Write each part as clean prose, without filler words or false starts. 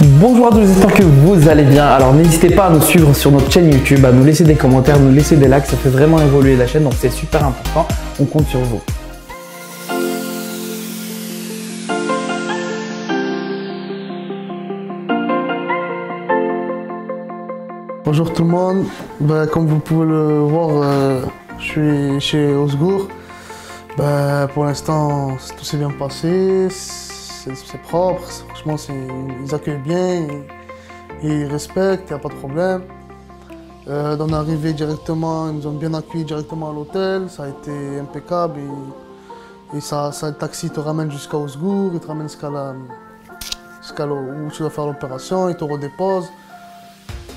Bonjour à tous, j'espère que vous allez bien. Alors n'hésitez pas à nous suivre sur notre chaîne YouTube, à nous laisser des commentaires, nous laisser des likes, ça fait vraiment évoluer la chaîne, donc c'est super important, on compte sur vous. Bonjour tout le monde, comme vous pouvez le voir, je suis chez Osgour. Pour l'instant tout s'est bien passé, c'est propre, franchement ils accueillent bien, ils respectent, il n'y a pas de problème. On est arrivé directement, ils nous ont bien accueillis directement à l'hôtel, ça a été impeccable et le taxi te ramène jusqu'à Osgour, il te ramène jusqu'à où tu dois faire l'opération, il te redépose.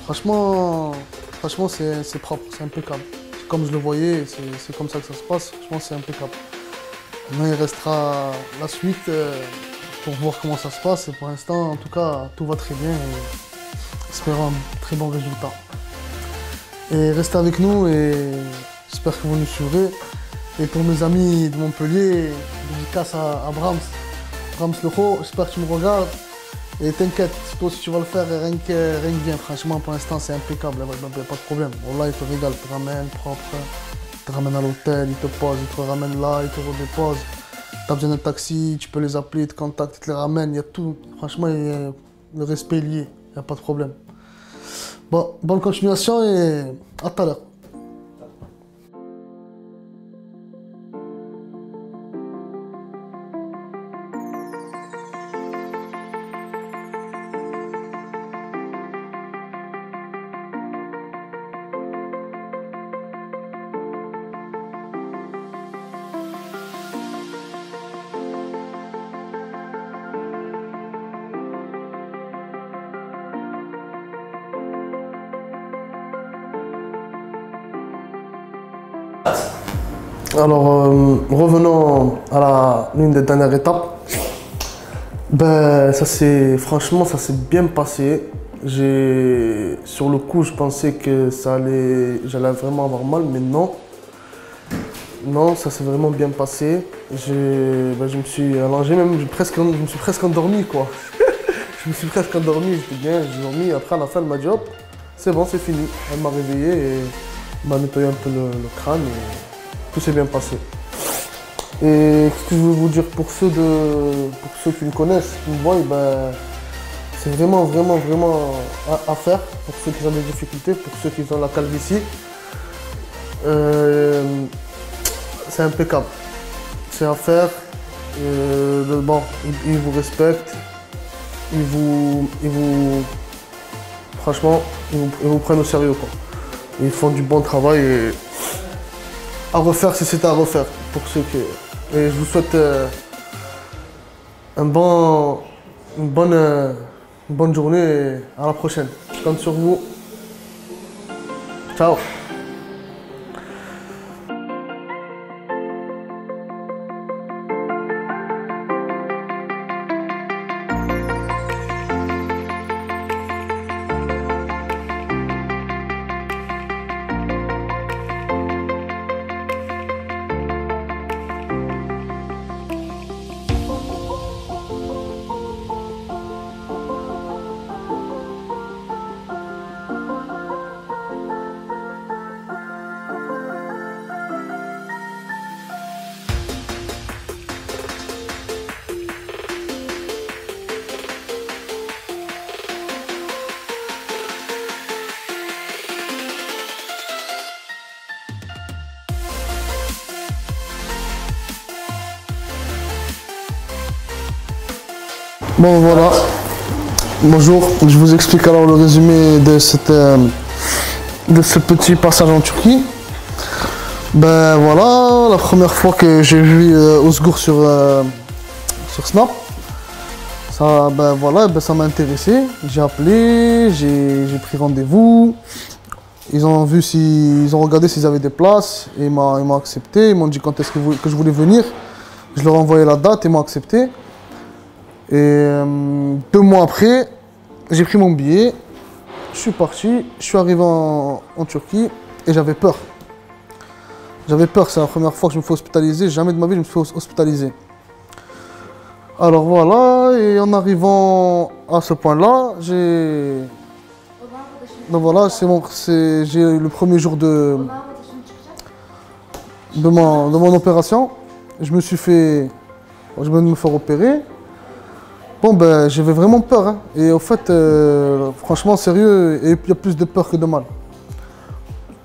Franchement c'est propre, c'est impeccable. Comme je le voyais, c'est comme ça que ça se passe, franchement c'est impeccable. Maintenant il restera la suite pour voir comment ça se passe et pour l'instant en tout cas tout va très bien et espérons un très bon résultat. Et restez avec nous et j'espère que vous nous suivrez. Et pour mes amis de Montpellier, dédicace à Brahms Lecho, j'espère que tu me regardes. Et t'inquiète, toi si tu vas le faire, rien que bien, franchement pour l'instant c'est impeccable, il n'y a pas de problème. Bon, là il te régale, il te ramène propre, il te ramène à l'hôtel, il te pose, il te ramène là, il te redépose. Tu as besoin d'un taxi, tu peux les appeler, ils te contactent, ils te les ramènent, il y a tout. Franchement le respect est lié, il n'y a pas de problème. Bon, bonne continuation et à tout à l'heure. Alors, revenons à l'une des dernières étapes. Franchement, ça s'est bien passé. Sur le coup, je pensais que j'allais vraiment avoir mal, mais non. Non, ça s'est vraiment bien passé. Je me suis allongé, même je me suis presque endormi, quoi. Je me suis presque endormi, j'étais bien, j'ai dormi. Après, à la fin, elle m'a dit, hop, c'est bon, c'est fini. Elle m'a réveillé et m'a nettoyé un peu le crâne. Tout s'est bien passé. Et ce que je veux vous dire pour ceux qui me connaissent, qui me voient, c'est vraiment à faire pour ceux qui ont des difficultés, pour ceux qui ont la calvitie. C'est impeccable. C'est à faire. Bon, ils vous respectent. Franchement, ils vous prennent au sérieux, quoi. Ils font du bon travail et à refaire si c'était à refaire pour ceux qui. Et je vous souhaite une bonne journée et à la prochaine. Je compte sur vous. Ciao. Bon voilà, bonjour, je vous explique alors le résumé de ce petit passage en Turquie. Voilà, la première fois que j'ai vu Osgour sur Snap, ça ça m'a intéressé, j'ai appelé, j'ai pris rendez-vous. Ils ont regardé s'ils avaient des places et ils m'ont accepté, ils m'ont dit quand est-ce que je voulais venir. Je leur ai envoyé la date, ils m'ont accepté. Et 2 mois après, j'ai pris mon billet, je suis parti, je suis arrivé en Turquie et j'avais peur. J'avais peur, c'est la première fois que je me fais hospitaliser, jamais de ma vie je me fais hospitaliser. Alors voilà, et en arrivant à ce point-là, donc voilà, j'ai eu le premier jour de mon opération. Je venais de me faire opérer. Bon ben j'avais vraiment peur, hein. Et au fait, franchement sérieux, il y a plus de peur que de mal.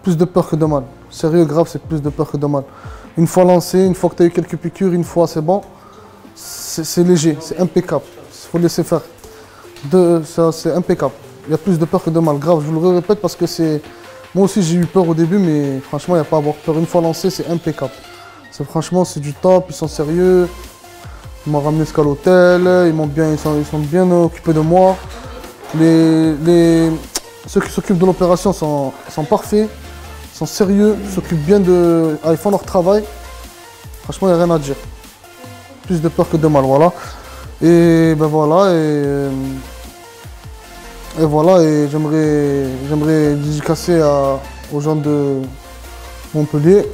Plus de peur que de mal. Sérieux, grave, c'est plus de peur que de mal. Une fois lancé, une fois que tu as eu quelques piqûres, une fois c'est bon, c'est léger, c'est impeccable. Il faut laisser faire. Ça, c'est impeccable. Il y a plus de peur que de mal. Grave, je vous le répète parce que c'est... Moi aussi j'ai eu peur au début, mais franchement, il n'y a pas à avoir peur. Une fois lancé, c'est impeccable. Franchement, c'est du top, ils sont sérieux. Ils m'ont ramené jusqu'à l'hôtel, ils sont bien occupés de moi. Ceux qui s'occupent de l'opération sont parfaits, sont sérieux, s'occupent bien de... ils font leur travail. Franchement, il n'y a rien à dire. Plus de peur que de mal, voilà. Et ben voilà, et voilà, et j'aimerais dédicacer aux gens de Montpellier,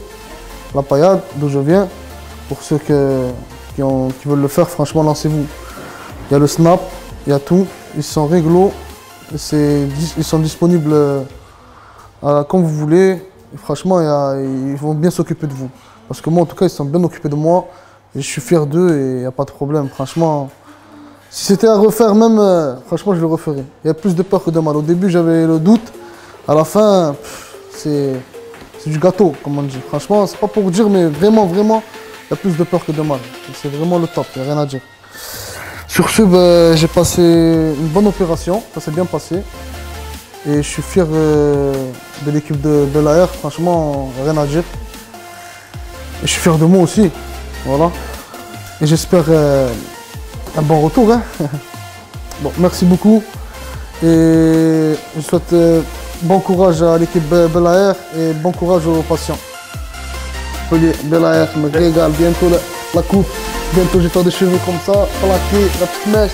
La Paillade, d'où je viens. Pour ceux qui veulent le faire, franchement, lancez-vous. Il y a le Snap, il y a tout, ils sont réglo, ils sont disponibles comme vous voulez. Et franchement, ils vont bien s'occuper de vous. Parce que moi, en tout cas, ils sont bien occupés de moi. Et je suis fier d'eux et il n'y a pas de problème. Franchement, si c'était à refaire même, franchement, je le referais. Il y a plus de peur que de mal. Au début, j'avais le doute. À la fin, c'est du gâteau, comme on dit. Franchement, c'est pas pour dire, mais vraiment, vraiment, il y a plus de peur que de mal. C'est vraiment le top, il n'y a rien à dire. Sur ce, ben, j'ai passé une bonne opération, ça s'est bien passé. Et je suis fier de l'équipe de l'AR, franchement, rien à dire. Et je suis fier de moi aussi, voilà. Et j'espère un bon retour, hein. Bon, merci beaucoup. Et je souhaite bon courage à l'équipe Bel-Air et bon courage aux patients. Bel-Air me régale, bientôt la coupe, bientôt j'ai faire des cheveux comme ça, plaqués, la petite mèche.